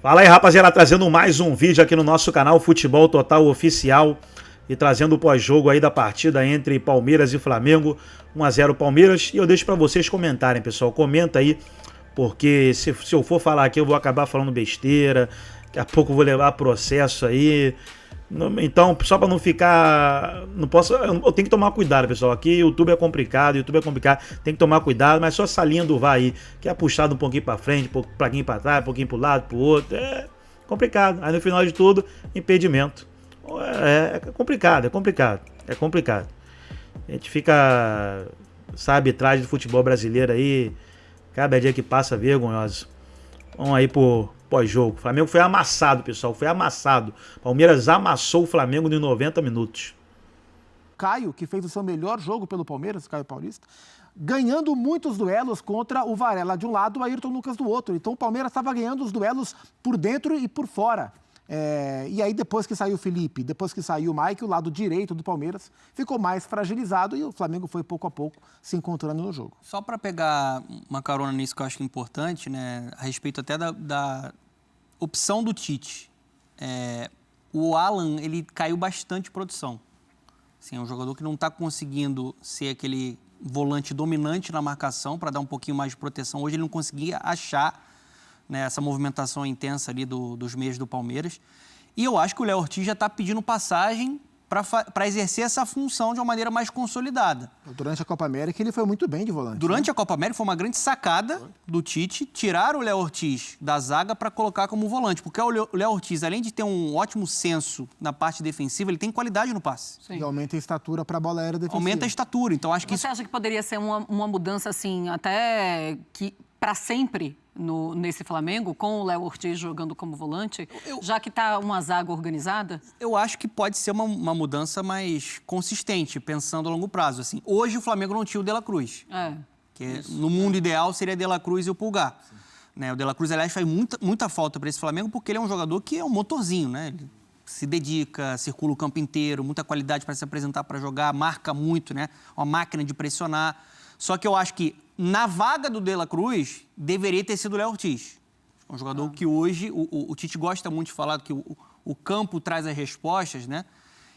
Fala aí, rapaziada, trazendo mais um vídeo aqui no nosso canal Futebol Total Oficial e trazendo o pós-jogo aí da partida entre Palmeiras e Flamengo, 1-0 Palmeiras, e eu deixo pra vocês comentarem, pessoal, comenta aí, porque se eu for falar aqui eu vou acabar falando besteira, daqui a pouco eu vou levar processo aí, então só pra não ficar, eu tenho que tomar cuidado, pessoal, aqui YouTube é complicado, tem que tomar cuidado, mas só essa linha do VAR aí, que é puxado um pouquinho pra frente, um pouquinho pra trás, um pouquinho pro lado, pro outro, é complicado, aí no final de tudo, impedimento. É complicado. A gente fica, sabe, atrás do futebol brasileiro aí, cada dia que passa vergonhoso. Vamos aí pro pós-jogo. O Flamengo foi amassado, pessoal, foi amassado. Palmeiras amassou o Flamengo em 90 minutos. Caio, que fez o seu melhor jogo pelo Palmeiras, Caio Paulista, ganhando muitos duelos contra o Varela de um lado, o Ayrton Lucas do outro. Então o Palmeiras estava ganhando os duelos por dentro e por fora. E aí depois que saiu o Felipe, depois que saiu o Mike, o lado direito do Palmeiras ficou mais fragilizado e o Flamengo foi pouco a pouco se encontrando no jogo. Só para pegar uma carona nisso que eu acho que é importante, né, a respeito até da opção do Tite. O Alan, ele caiu bastante de produção. Assim, é um jogador que não está conseguindo ser aquele volante dominante na marcação para dar um pouquinho mais de proteção. Hoje ele não conseguia achar, né, essa movimentação intensa ali dos meias do Palmeiras. E eu acho que o Léo Ortiz já está pedindo passagem para exercer essa função de uma maneira mais consolidada. Durante a Copa América ele foi muito bem de volante. Durante a Copa América foi uma grande sacada do Tite tirar o Léo Ortiz da zaga para colocar como volante. Porque o Léo Ortiz, além de ter um ótimo senso na parte defensiva, ele tem qualidade no passe. Sim. E aumenta a estatura para a bola aérea defensiva. Aumenta a estatura, então acho que Você acha que poderia ser uma mudança assim, até que para sempre nesse Flamengo, com o Léo Ortiz jogando como volante, já que está uma zaga organizada? Eu acho que pode ser uma mudança mais consistente, pensando a longo prazo. Assim, hoje o Flamengo não tinha o De La Cruz, que no mundo ideal seria De La Cruz e o Pulgar. Né, o De La Cruz, aliás, faz muita falta para esse Flamengo, porque ele é um jogador que é um motorzinho, né? Ele se dedica, circula o campo inteiro, muita qualidade para se apresentar, para jogar, marca muito, né? Uma máquina de pressionar. Só que eu acho que na vaga do De La Cruz, deveria ter sido o Léo Ortiz. Um jogador que hoje, o Tite gosta muito de falar que o campo traz as respostas, né?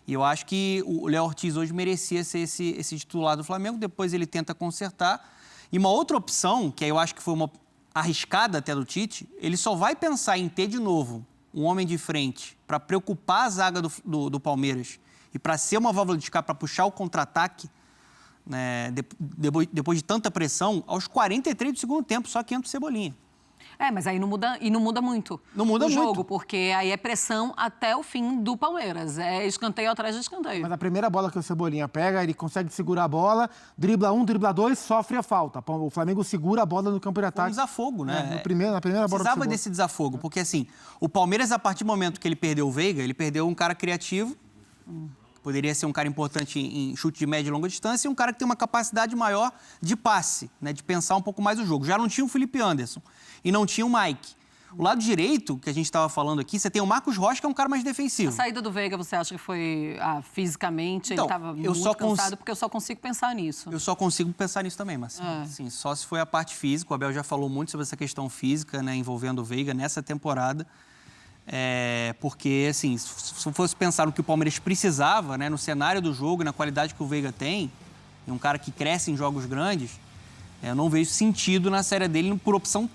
E eu acho que o Léo Ortiz hoje merecia ser esse titular do Flamengo, depois ele tenta consertar. E uma outra opção, que eu acho que foi uma arriscada até do Tite, ele só vai pensar em ter de novo um homem de frente para preocupar a zaga do Palmeiras e para ser uma válvula de escape, para puxar o contra-ataque, né, depois de tanta pressão, aos 43 do segundo tempo, só que entra o Cebolinha. Mas aí não muda muito. Não muda o muito. jogo, porque aí é pressão até o fim do Palmeiras. É escanteio atrás de escanteio. Mas a primeira bola que o Cebolinha pega, ele consegue segurar a bola, dribla um, dribla dois, sofre a falta. O Flamengo segura a bola no campo de ataque. Um desafogo, né? Na primeira bola. Precisava desse desafogo, porque assim, o Palmeiras, a partir do momento que ele perdeu o Veiga, ele perdeu um cara criativo, poderia ser um cara importante em chute de média e longa distância, e um cara que tem uma capacidade maior de passe, né, de pensar um pouco mais o jogo. Já não tinha o Felipe Anderson e não tinha o Mike. O lado direito, que a gente estava falando aqui, você tem o Marcos Rocha, que é um cara mais defensivo. A saída do Veiga, você acha que foi fisicamente? Então, ele estava muito cansado, porque eu só consigo pensar nisso. Eu só consigo pensar nisso também, mas assim, só se foi a parte física. O Abel já falou muito sobre essa questão física, né, envolvendo o Veiga nessa temporada. Porque, assim, se fosse pensar no que o Palmeiras precisava, né, no cenário do jogo, na qualidade que o Veiga tem, e um cara que cresce em jogos grandes, eu não vejo sentido na série dele por opção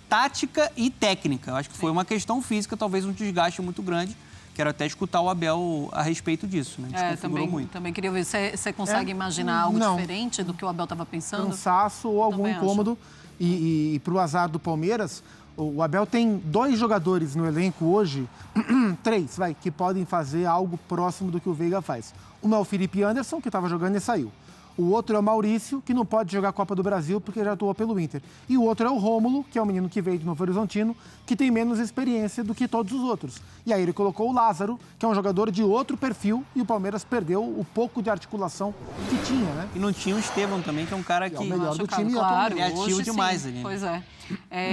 tática e técnica. Eu acho que foi uma questão física, talvez um desgaste muito grande. Quero até escutar o Abel a respeito disso, né? Também queria ver. Você consegue imaginar algo diferente do que o Abel estava pensando? Cansaço ou algum incômodo. E para o azar do Palmeiras, o Abel tem 2 jogadores no elenco hoje, 3, que podem fazer algo próximo do que o Veiga faz. Um é o Felipe Anderson, que estava jogando e saiu. O outro é o Maurício, que não pode jogar a Copa do Brasil porque já atuou pelo Inter. E o outro é o Rômulo, que é o menino que veio de Novo Horizontino, que tem menos experiência do que todos os outros. E aí ele colocou o Lázaro, que é um jogador de outro perfil, e o Palmeiras perdeu o pouco de articulação que tinha, né? E não tinha o Estevão também, que é um cara que é o melhor do time. Claro, é ativo demais sim. ali. Pois é.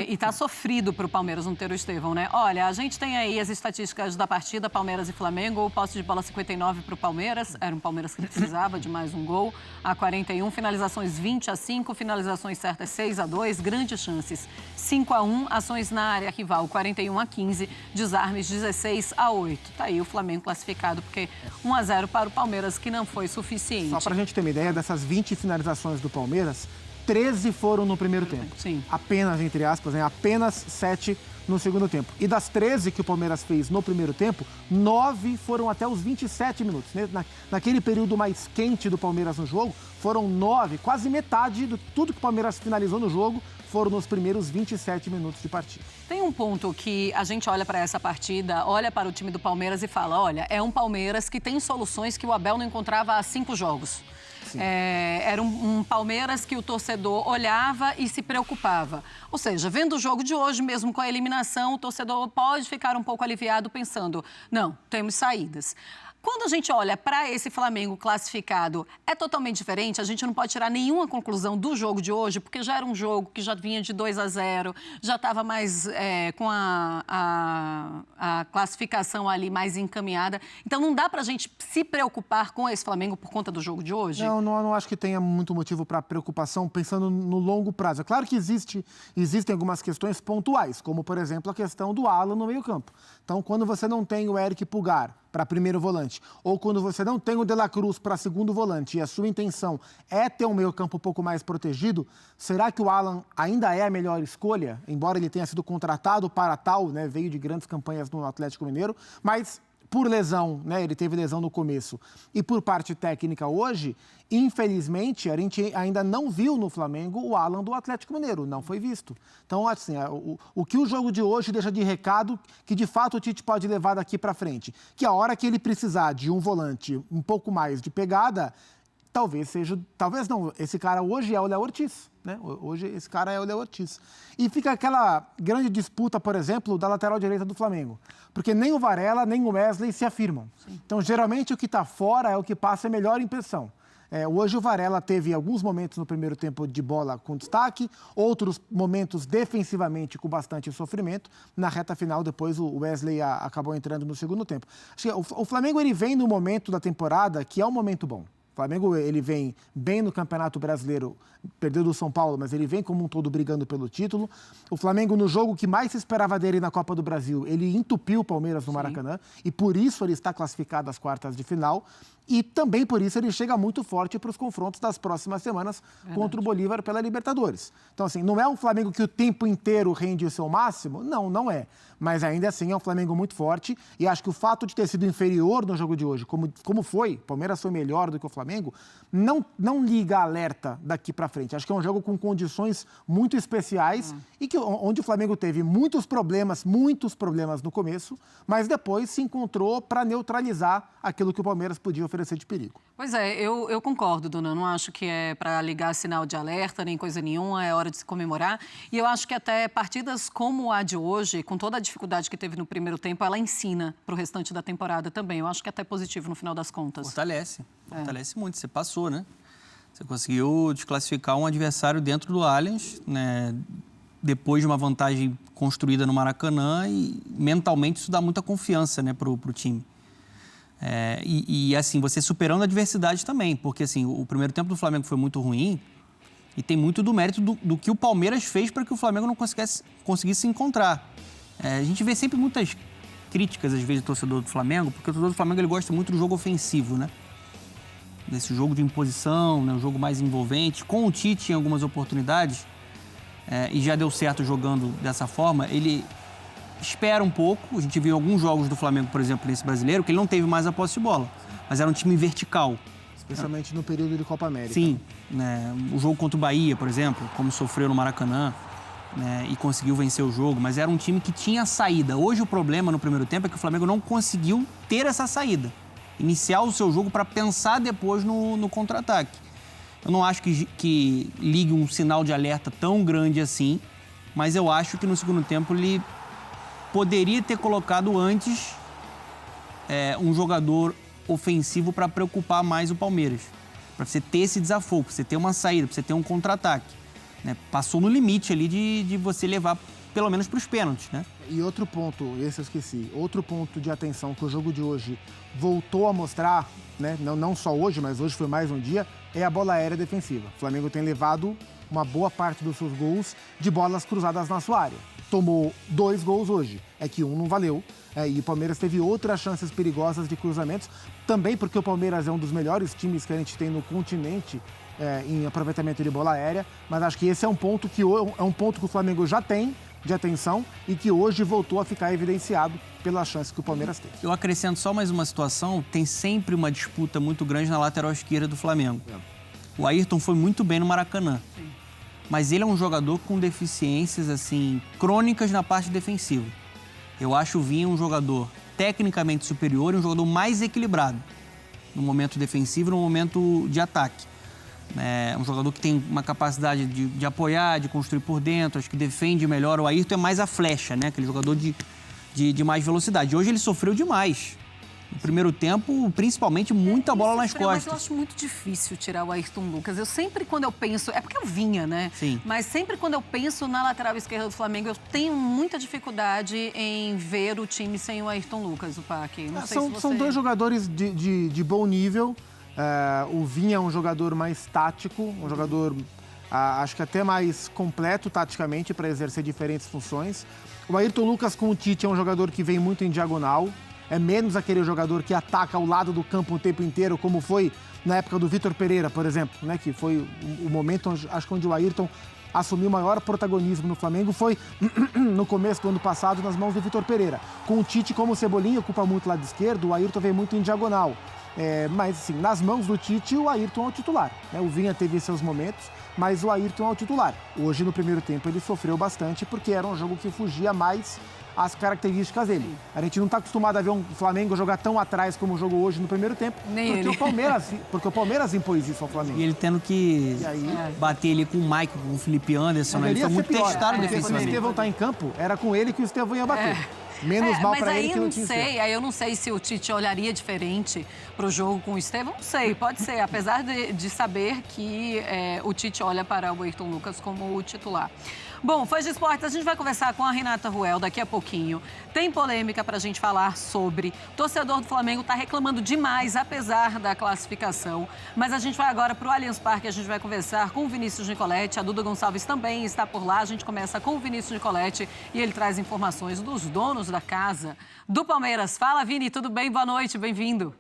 E tá sofrido pro Palmeiras não ter o Estevão, né? Olha, a gente tem aí as estatísticas da partida, Palmeiras e Flamengo. Posse de bola 59 pro Palmeiras. Era um Palmeiras que precisava de mais um gol. A 41, finalizações 20-5, finalizações certas 6-2, grandes chances 5-1, ações na área rival 41-15, desarmes 16-8. Tá aí o Flamengo classificado, porque 1-0 para o Palmeiras, que não foi suficiente. Só pra gente ter uma ideia, dessas 20 finalizações do Palmeiras, 13 foram no primeiro tempo. Sim. Apenas, entre aspas, né? Apenas 7 no segundo tempo. E das 13 que o Palmeiras fez no primeiro tempo, 9 foram até os 27 minutos. Né? Naquele período mais quente do Palmeiras no jogo, foram 9, quase metade de tudo que o Palmeiras finalizou no jogo foram nos primeiros 27 minutos de partida. Tem um ponto que a gente olha para essa partida, olha para o time do Palmeiras e fala, olha, é um Palmeiras que tem soluções que o Abel não encontrava há 5 jogos. Era um Palmeiras que o torcedor olhava e se preocupava. Ou seja, vendo o jogo de hoje, mesmo com a eliminação, o torcedor pode ficar um pouco aliviado pensando, não, temos saídas. Quando a gente olha para esse Flamengo classificado, é totalmente diferente. A gente não pode tirar nenhuma conclusão do jogo de hoje, porque já era um jogo que já vinha de 2-0, já estava mais com a classificação ali mais encaminhada. Então, não dá para a gente se preocupar com esse Flamengo por conta do jogo de hoje? Não acho que tenha muito motivo para preocupação pensando no longo prazo. É claro que existem algumas questões pontuais, como, por exemplo, a questão do Alan no meio-campo. Então, quando você não tem o Eric Pulgar para primeiro volante, ou quando você não tem o De La Cruz para segundo volante e a sua intenção é ter um meio-campo um pouco mais protegido, será que o Alan ainda é a melhor escolha? Embora ele tenha sido contratado para tal, né, veio de grandes campanhas no Atlético Mineiro, mas por lesão, né, ele teve lesão no começo, e por parte técnica hoje, infelizmente, a gente ainda não viu no Flamengo o Alan do Atlético Mineiro, não foi visto. Então, assim, o que o jogo de hoje deixa de recado que, de fato, o Tite pode levar daqui para frente, que a hora que ele precisar de um volante um pouco mais de pegada, talvez não, esse cara hoje é o Léo Ortiz, né? Hoje esse cara é o Léo Ortiz. E fica aquela grande disputa, por exemplo, da lateral direita do Flamengo, porque nem o Varela, nem o Wesley se afirmam. Sim. Então, geralmente, o que está fora é o que passa a melhor impressão. Hoje o Varela teve alguns momentos no primeiro tempo de bola com destaque, outros momentos defensivamente com bastante sofrimento. Na reta final, depois o Wesley acabou entrando no segundo tempo. Acho que o Flamengo ele vem no momento da temporada que é um momento bom. O Flamengo ele vem bem no Campeonato Brasileiro, perdeu do São Paulo, mas ele vem como um todo brigando pelo título. O Flamengo, no jogo que mais se esperava dele na Copa do Brasil, ele entupiu o Palmeiras no Maracanã. Sim. E por isso ele está classificado às quartas de final. E também por isso ele chega muito forte para os confrontos das próximas semanas contra o Bolívar pela Libertadores. Então, assim, não é um Flamengo que o tempo inteiro rende o seu máximo? Não, não é. Mas ainda assim é um Flamengo muito forte e acho que o fato de ter sido inferior no jogo de hoje, como foi, o Palmeiras foi melhor do que o Flamengo, não liga alerta daqui para frente. Acho que é um jogo com condições muito especiais e onde o Flamengo teve muitos problemas no começo, mas depois se encontrou para neutralizar aquilo que o Palmeiras podia oferecer de perigo. Pois é, eu concordo, Dona. Não acho que é para ligar sinal de alerta, nem coisa nenhuma, é hora de se comemorar. E eu acho que até partidas como a de hoje, com toda a dificuldade que teve no primeiro tempo, ela ensina para o restante da temporada também. Eu acho que é até positivo no final das contas. Fortalece muito. Você passou, né? Você conseguiu desclassificar um adversário dentro do Allianz, né? Depois de uma vantagem construída no Maracanã e mentalmente isso dá muita confiança, né, pro time. Assim, você superando a adversidade também, porque assim, o primeiro tempo do Flamengo foi muito ruim e tem muito do mérito do que o Palmeiras fez para que o Flamengo não conseguisse se encontrar. A gente vê sempre muitas críticas, às vezes, do torcedor do Flamengo, porque o torcedor do Flamengo ele gosta muito do jogo ofensivo, né? Desse jogo de imposição, né? Um jogo mais envolvente. Com o Tite, em algumas oportunidades, e já deu certo jogando dessa forma, ele espera um pouco. A gente viu alguns jogos do Flamengo, por exemplo, nesse brasileiro, que ele não teve mais a posse de bola, mas era um time vertical. Especialmente no período de Copa América. Sim. Né? O jogo contra o Bahia, por exemplo, como sofreu no Maracanã, né? E conseguiu vencer o jogo, mas era um time que tinha saída. Hoje o problema no primeiro tempo é que o Flamengo não conseguiu ter essa saída. Iniciar o seu jogo para pensar depois no contra-ataque. Eu não acho que ligue um sinal de alerta tão grande assim, mas eu acho que no segundo tempo ele poderia ter colocado antes um jogador ofensivo para preocupar mais o Palmeiras. Para você ter esse desafogo, para você ter uma saída, para você ter um contra-ataque. Né? Passou no limite ali de você levar pelo menos para os pênaltis, né? E outro ponto, esse eu esqueci, outro ponto de atenção que o jogo de hoje voltou a mostrar, né, não só hoje, mas hoje foi mais um dia, é a bola aérea defensiva. O Flamengo tem levado uma boa parte dos seus gols de bolas cruzadas na sua área. Tomou 2 gols hoje, é que um não valeu, e o Palmeiras teve outras chances perigosas de cruzamentos, também porque o Palmeiras é um dos melhores times que a gente tem no continente em aproveitamento de bola aérea, mas acho que esse é um ponto que o Flamengo já tem de atenção e que hoje voltou a ficar evidenciado pelas chances que o Palmeiras teve. Eu acrescento só mais uma situação, tem sempre uma disputa muito grande na lateral esquerda do Flamengo. O Ayrton foi muito bem no Maracanã, mas ele é um jogador com deficiências assim crônicas na parte defensiva. Eu acho o Vinha um jogador tecnicamente superior e um jogador mais equilibrado no momento defensivo e no momento de ataque. É um jogador que tem uma capacidade de apoiar, de construir por dentro, acho que defende melhor. O Ayrton é mais a flecha, né? Aquele jogador de mais velocidade. Hoje ele sofreu demais. No primeiro tempo, principalmente, muita bola nas costas. Mas eu acho muito difícil tirar o Ayrton Lucas. Eu sempre, quando eu penso... É porque eu vinha, né? Sim. Mas sempre, quando eu penso na lateral esquerda do Flamengo, eu tenho muita dificuldade em ver o time sem o Ayrton Lucas, o Pac. Não sei se você... São 2 jogadores de bom nível. O Vinha é um jogador mais tático, um jogador, acho que até mais completo taticamente para exercer diferentes funções. O Ayrton Lucas com o Tite é um jogador que vem muito em diagonal, é menos aquele jogador que ataca ao lado do campo o tempo inteiro, como foi na época do Vitor Pereira, por exemplo, né? Que foi o momento, acho que onde o Ayrton assumiu o maior protagonismo no Flamengo, foi no começo do ano passado nas mãos do Vitor Pereira. Com o Tite como o Cebolinha ocupa muito o lado esquerdo, o Ayrton vem muito em diagonal. Mas, assim, nas mãos do Tite, o Ayrton é o titular, né? O Vinha teve seus momentos, mas o Ayrton é o titular. Hoje, no primeiro tempo, ele sofreu bastante porque era um jogo que fugia mais às características dele. A gente não está acostumado a ver um Flamengo jogar tão atrás como jogou hoje no primeiro tempo, porque o Palmeiras impôs isso ao Flamengo. E ele tendo que bater ali com o Mike, com o Felipe Anderson, né? Ele foi muito testado defensivamente. Quando o Estevão está em campo, era com ele que o Estevão ia bater. Menos mal para ele que não tinha. Aí eu não sei se o Tite olharia diferente para o jogo com o Estevão. Não sei, pode ser. Apesar de saber que o Tite olha para o Ayrton Lucas como o titular. Bom, Fãs de Esportes, a gente vai conversar com a Renata Ruel daqui a pouquinho. Tem polêmica para a gente falar sobre. O torcedor do Flamengo está reclamando demais, apesar da classificação. Mas a gente vai agora para o Allianz Parque, a gente vai conversar com o Vinícius Nicoletti. A Duda Gonçalves também está por lá. A gente começa com o Vinícius Nicoletti e ele traz informações dos donos da casa do Palmeiras. Fala, Vini, tudo bem? Boa noite, bem-vindo.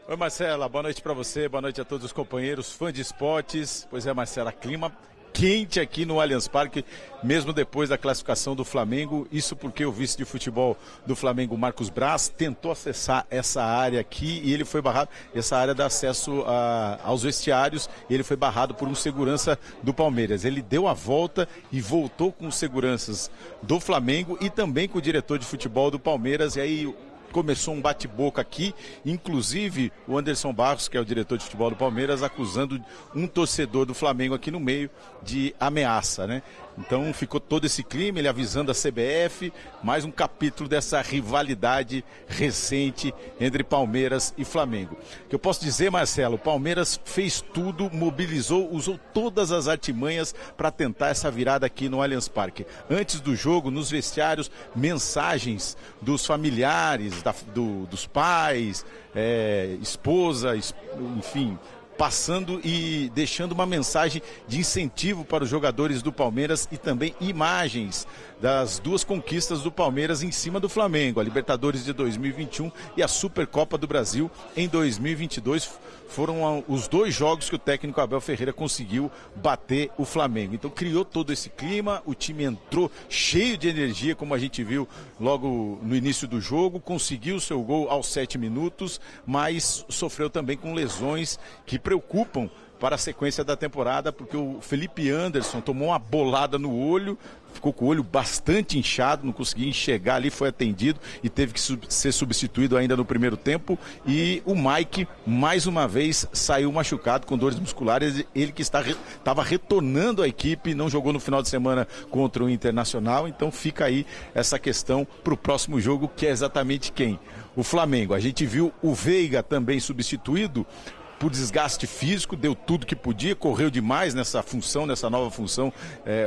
Oi, Marcela, boa noite para você, boa noite a todos os companheiros, fãs de esportes. Pois é, Marcela, clima quente aqui no Allianz Parque, mesmo depois da classificação do Flamengo. Isso porque o vice de futebol do Flamengo, Marcos Braz, tentou acessar essa área aqui e ele foi barrado, essa área dá acesso aos vestiários, e ele foi barrado por um segurança do Palmeiras. Ele deu a volta e voltou com os seguranças do Flamengo e também com o diretor de futebol do Palmeiras, e aí começou um bate-boca aqui, inclusive o Anderson Barros, que é o diretor de futebol do Palmeiras, acusando um torcedor do Flamengo aqui no meio de ameaça, né? Então ficou todo esse clima, ele avisando a CBF, mais um capítulo dessa rivalidade recente entre Palmeiras e Flamengo. O que eu posso dizer, Marcelo, o Palmeiras fez tudo, mobilizou, usou todas as artimanhas para tentar essa virada aqui no Allianz Parque. Antes do jogo, nos vestiários, mensagens dos familiares, dos pais, esposa, enfim, passando e deixando uma mensagem de incentivo para os jogadores do Palmeiras e também imagens das 2 conquistas do Palmeiras em cima do Flamengo, a Libertadores de 2021 e a Supercopa do Brasil em 2022. Foram os 2 jogos que o técnico Abel Ferreira conseguiu bater o Flamengo. Então criou todo esse clima, o time entrou cheio de energia, como a gente viu logo no início do jogo, conseguiu o seu gol aos 7 minutos, mas sofreu também com lesões que preocupam para a sequência da temporada, porque o Felipe Anderson tomou uma bolada no olho, ficou com o olho bastante inchado, não conseguia enxergar ali, foi atendido e teve que ser substituído ainda no primeiro tempo. E o Mike, mais uma vez, saiu machucado com dores musculares, ele que estava retornando à equipe, não jogou no final de semana contra o Internacional, então fica aí essa questão para o próximo jogo, que é exatamente quem? O Flamengo. A gente viu o Veiga também substituído por desgaste físico, deu tudo que podia, correu demais nessa função, nessa nova função,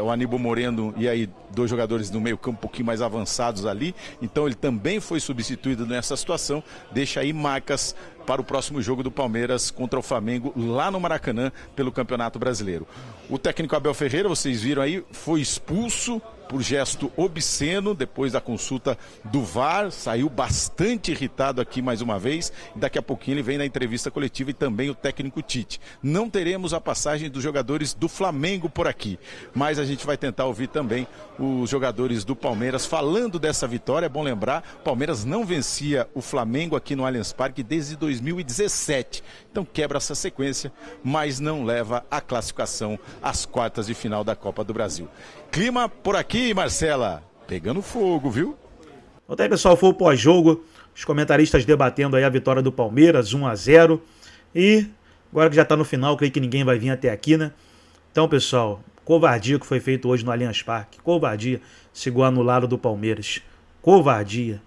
o Aníbal Moreno e aí 2 jogadores no meio campo um pouquinho mais avançados ali, então ele também foi substituído nessa situação, deixa aí marcas para o próximo jogo do Palmeiras contra o Flamengo lá no Maracanã pelo Campeonato Brasileiro. O técnico Abel Ferreira, vocês viram aí, foi expulso por gesto obsceno depois da consulta do VAR, saiu bastante irritado aqui mais uma vez, e daqui a pouquinho ele vem na entrevista coletiva e também o técnico Tite. Não teremos a passagem dos jogadores do Flamengo por aqui, mas a gente vai tentar ouvir também os jogadores do Palmeiras falando dessa vitória. É bom lembrar, o Palmeiras não vencia o Flamengo aqui no Allianz Parque desde 2017, então quebra essa sequência, mas não leva a classificação às quartas de final da Copa do Brasil. Clima por aqui, Marcela, pegando fogo, viu? Então aí, pessoal, foi o pós-jogo, os comentaristas debatendo aí a vitória do Palmeiras, 1-0, e agora que já tá no final, creio que ninguém vai vir até aqui, né? Então, pessoal, covardia que foi feito hoje no Allianz Parque, covardia, esse gol anulado do Palmeiras, covardia.